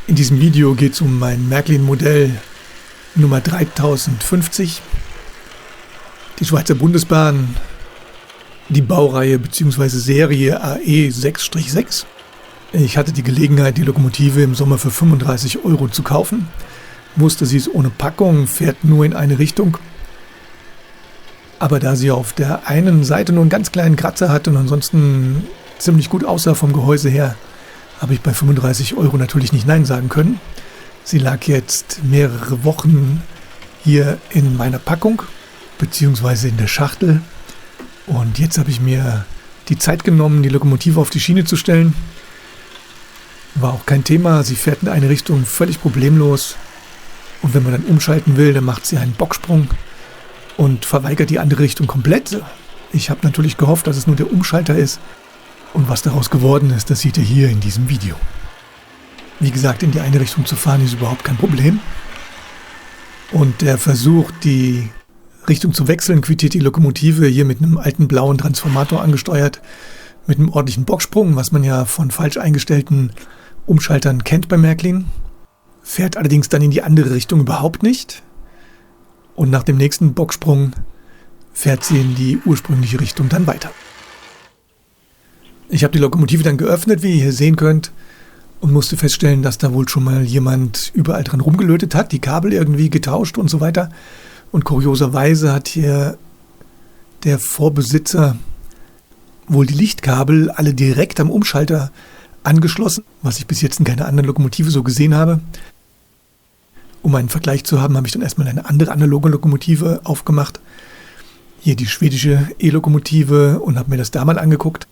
In diesem Video geht es um mein Märklin-Modell Nummer 3050. Die Schweizer Bundesbahn, die Baureihe bzw. Serie AE 6-6. Ich hatte die Gelegenheit, die Lokomotive im Sommer für 35 € zu kaufen. Wusste, sie ist ohne Packung, fährt nur in eine Richtung. Aber da sie auf der einen Seite nur einen ganz kleinen Kratzer hat und ansonsten ziemlich gut aussah vom Gehäuse her, habe ich bei 35 € natürlich nicht Nein sagen können. Sie lag jetzt mehrere Wochen hier in meiner Packung, beziehungsweise in der Schachtel. Und jetzt habe ich mir die Zeit genommen, die Lokomotive auf die Schiene zu stellen. War auch kein Thema, sie fährt in eine Richtung völlig problemlos. Und wenn man dann umschalten will, dann macht sie einen Bocksprung und verweigert die andere Richtung komplett. Ich habe natürlich gehofft, dass es nur der Umschalter ist. Und was daraus geworden ist, das seht ihr hier in diesem Video. Wie gesagt, in die eine Richtung zu fahren ist überhaupt kein Problem. Und der Versuch, die Richtung zu wechseln, quittiert die Lokomotive hier mit einem alten blauen Transformator angesteuert, mit einem ordentlichen Bocksprung, was man ja von falsch eingestellten Umschaltern kennt bei Märklin. Fährt allerdings dann in die andere Richtung überhaupt nicht. Und nach dem nächsten Bocksprung fährt sie in die ursprüngliche Richtung dann weiter. Ich habe die Lokomotive dann geöffnet, wie ihr hier sehen könnt, und musste feststellen, dass da wohl schon mal jemand überall dran rumgelötet hat, die Kabel irgendwie getauscht und so weiter. Und kurioserweise hat hier der Vorbesitzer wohl die Lichtkabel alle direkt am Umschalter angeschlossen, was ich bis jetzt in keiner anderen Lokomotive so gesehen habe. Um einen Vergleich zu haben, habe ich dann erstmal eine andere analoge Lokomotive aufgemacht. Hier die schwedische E-Lokomotive und habe mir das da mal angeguckt.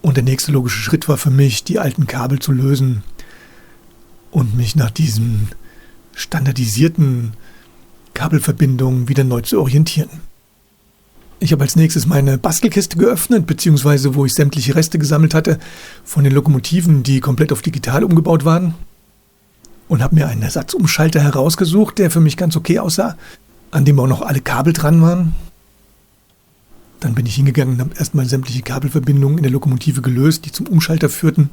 Und der nächste logische Schritt war für mich, die alten Kabel zu lösen und mich nach diesen standardisierten Kabelverbindungen wieder neu zu orientieren. Ich habe als nächstes meine Bastelkiste geöffnet, beziehungsweise wo ich sämtliche Reste gesammelt hatte von den Lokomotiven, die komplett auf digital umgebaut waren. Und habe mir einen Ersatzumschalter herausgesucht, der für mich ganz okay aussah, an dem auch noch alle Kabel dran waren. Dann bin ich hingegangen und habe erstmal sämtliche Kabelverbindungen in der Lokomotive gelöst, die zum Umschalter führten.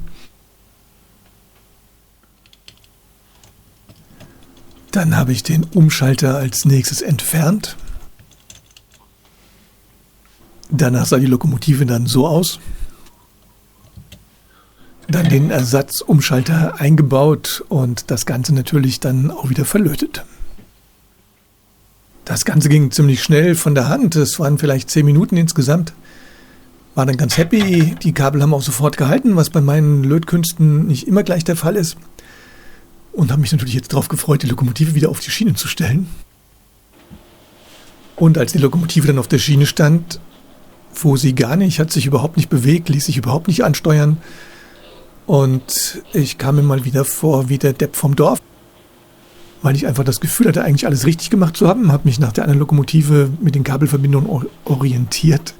Dann habe ich den Umschalter als nächstes entfernt. Danach sah die Lokomotive dann so aus. Dann den Ersatzumschalter eingebaut und das Ganze natürlich dann auch wieder verlötet. Das Ganze ging ziemlich schnell von der Hand. Es waren vielleicht 10 Minuten insgesamt. War dann ganz happy. Die Kabel haben auch sofort gehalten, was bei meinen Lötkünsten nicht immer gleich der Fall ist. Und habe mich natürlich jetzt darauf gefreut, die Lokomotive wieder auf die Schiene zu stellen. Und als die Lokomotive dann auf der Schiene stand, fuhr sie gar nicht, hat sich überhaupt nicht bewegt, ließ sich überhaupt nicht ansteuern. Und ich kam mir mal wieder vor wie der Depp vom Dorf, weil ich einfach das Gefühl hatte, eigentlich alles richtig gemacht zu haben, habe mich nach der anderen Lokomotive mit den Kabelverbindungen orientiert.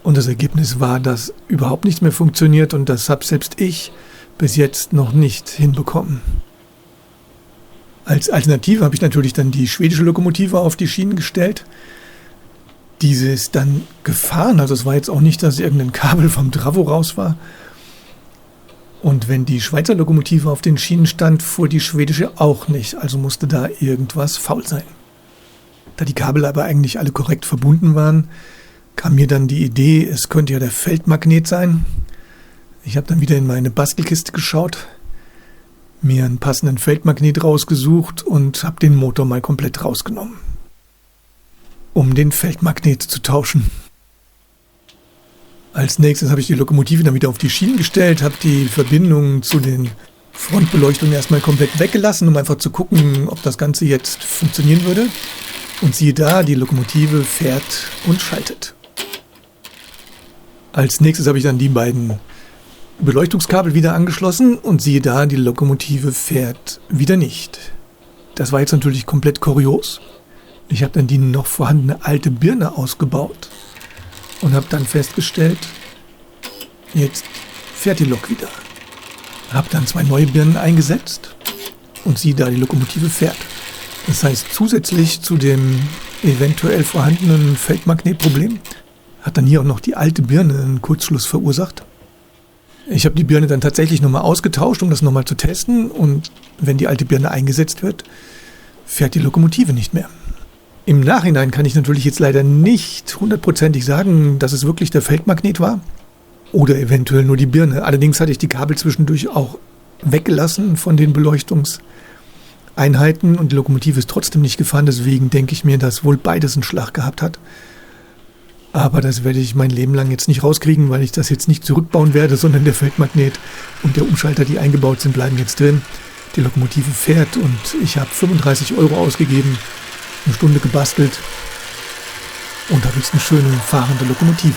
Und das Ergebnis war, dass überhaupt nichts mehr funktioniert und das habe selbst ich bis jetzt noch nicht hinbekommen. Als Alternative habe ich natürlich dann die schwedische Lokomotive auf die Schienen gestellt. Diese ist dann gefahren, also es war jetzt auch nicht, dass irgendein Kabel vom Travo raus war. Und wenn die Schweizer Lokomotive auf den Schienen stand, fuhr die schwedische auch nicht, also musste da irgendwas faul sein. Da die Kabel aber eigentlich alle korrekt verbunden waren, kam mir dann die Idee, es könnte ja der Feldmagnet sein. Ich habe dann wieder in meine Bastelkiste geschaut, mir einen passenden Feldmagnet rausgesucht und habe den Motor mal komplett rausgenommen, um den Feldmagnet zu tauschen. Als nächstes habe ich die Lokomotive dann wieder auf die Schienen gestellt, habe die Verbindung zu den Frontbeleuchtungen erstmal komplett weggelassen, um einfach zu gucken, ob das Ganze jetzt funktionieren würde. Und siehe da, die Lokomotive fährt und schaltet. Als nächstes habe ich dann die beiden Beleuchtungskabel wieder angeschlossen und siehe da, die Lokomotive fährt wieder nicht. Das war jetzt natürlich komplett kurios. Ich habe dann die noch vorhandene alte Birne ausgebaut und habe dann festgestellt, jetzt fährt die Lok wieder. Habe dann 2 neue Birnen eingesetzt und siehe da, die Lokomotive fährt. Das heißt, zusätzlich zu dem eventuell vorhandenen Feldmagnetproblem hat dann hier auch noch die alte Birne einen Kurzschluss verursacht. Ich habe die Birne dann tatsächlich nochmal ausgetauscht, um das nochmal zu testen. Und wenn die alte Birne eingesetzt wird, fährt die Lokomotive nicht mehr. Im Nachhinein kann ich natürlich jetzt leider nicht hundertprozentig sagen, dass es wirklich der Feldmagnet war oder eventuell nur die Birne. Allerdings hatte ich die Kabel zwischendurch auch weggelassen von den Beleuchtungseinheiten und die Lokomotive ist trotzdem nicht gefahren. Deswegen denke ich mir, dass wohl beides einen Schlag gehabt hat. Aber das werde ich mein Leben lang jetzt nicht rauskriegen, weil ich das jetzt nicht zurückbauen werde, sondern der Feldmagnet und der Umschalter, die eingebaut sind, bleiben jetzt drin. Die Lokomotive fährt und ich habe 35 € ausgegeben, eine Stunde gebastelt und habe jetzt eine schöne fahrende Lokomotive.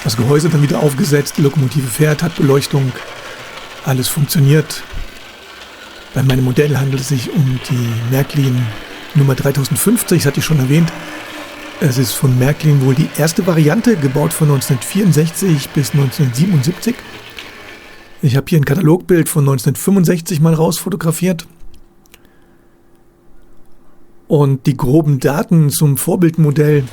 Das Gehäuse dann wieder aufgesetzt, die Lokomotive fährt, hat Beleuchtung, alles funktioniert. Bei meinem Modell handelt es sich um die Märklin Nummer 3050, das hatte ich schon erwähnt. Es ist von Märklin wohl die erste Variante, gebaut von 1964 bis 1977. Ich habe hier ein Katalogbild von 1965 mal rausfotografiert. Und die groben Daten zum Vorbildmodell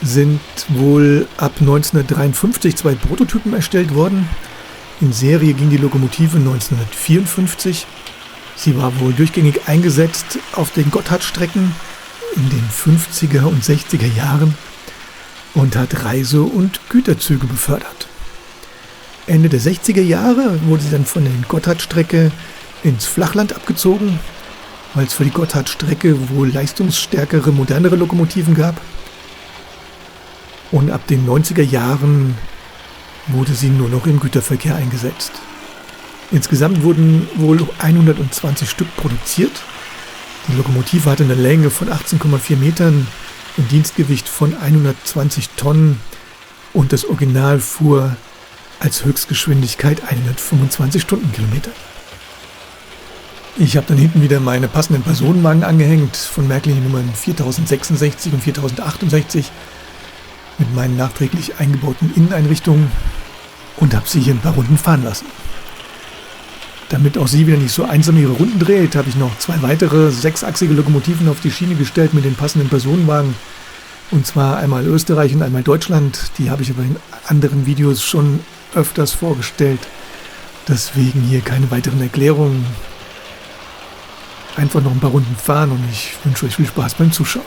sind wohl ab 1953 2 Prototypen erstellt worden. In Serie ging die Lokomotive 1954. Sie war wohl durchgängig eingesetzt auf den Gotthardstrecken in den 50er und 60er Jahren und hat Reise- und Güterzüge befördert. Ende der 60er Jahre wurde sie dann von der Gotthardstrecke ins Flachland abgezogen, weil es für die Gotthardstrecke wohl leistungsstärkere, modernere Lokomotiven gab. Und ab den 90er Jahren wurde sie nur noch im Güterverkehr eingesetzt. Insgesamt wurden wohl 120 Stück produziert. Die Lokomotive hatte eine Länge von 18,4 Metern, ein Dienstgewicht von 120 Tonnen und das Original fuhr als Höchstgeschwindigkeit 125 Stundenkilometer. Ich habe dann hinten wieder meine passenden Personenwagen angehängt von Märklin Nummern 4066 und 4068 mit meinen nachträglich eingebauten Inneneinrichtungen und habe sie hier ein paar Runden fahren lassen. Damit auch sie wieder nicht so einsam ihre Runden dreht, habe ich noch 2 weitere 6-achsige Lokomotiven auf die Schiene gestellt mit den passenden Personenwagen. Und zwar einmal Österreich und einmal Deutschland. Die habe ich aber in anderen Videos schon öfters vorgestellt. Deswegen hier keine weiteren Erklärungen. Einfach noch ein paar Runden fahren und ich wünsche euch viel Spaß beim Zuschauen.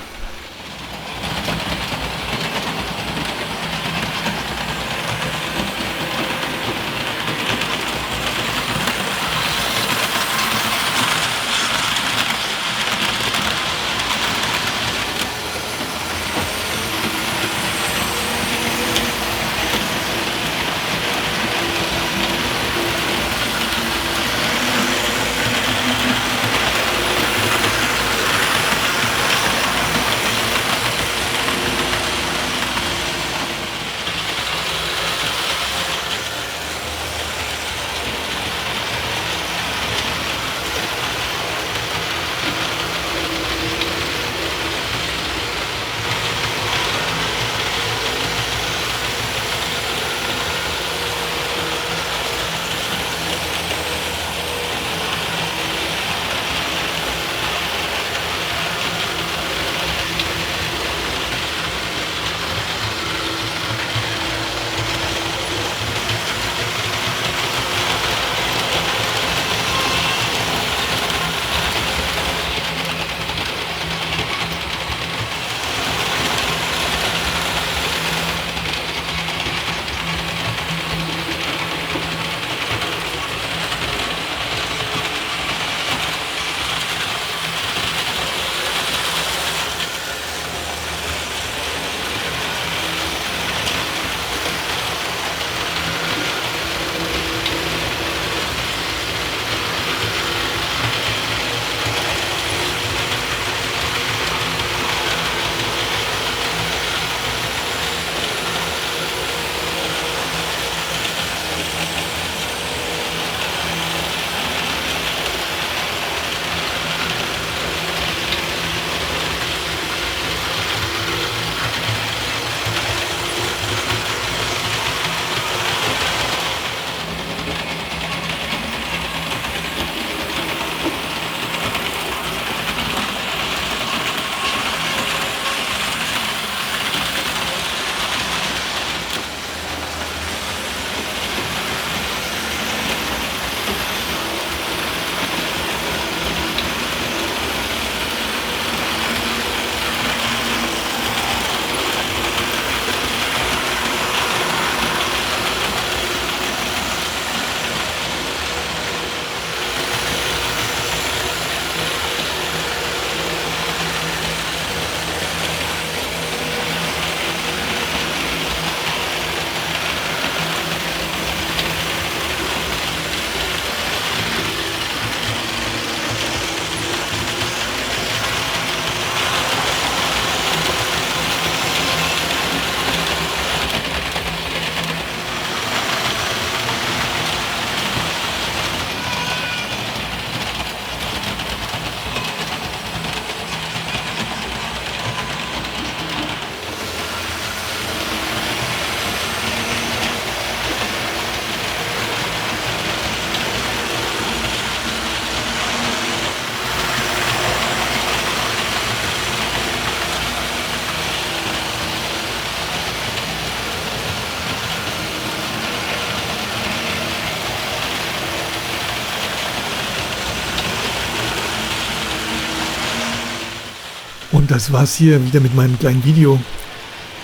Und das war's hier wieder mit meinem kleinen Video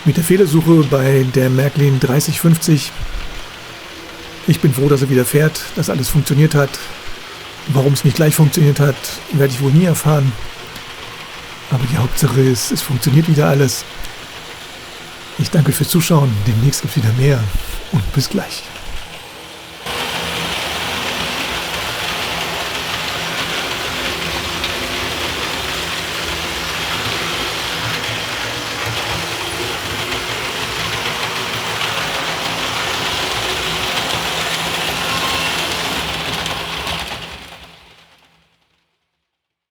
mit der Fehlersuche bei der Märklin 3050. Ich bin froh, dass er wieder fährt, dass alles funktioniert hat. Warum es nicht gleich funktioniert hat, werde ich wohl nie erfahren. Aber die Hauptsache ist, es funktioniert wieder alles. Ich danke fürs Zuschauen. Demnächst gibt es wieder mehr. Und bis gleich.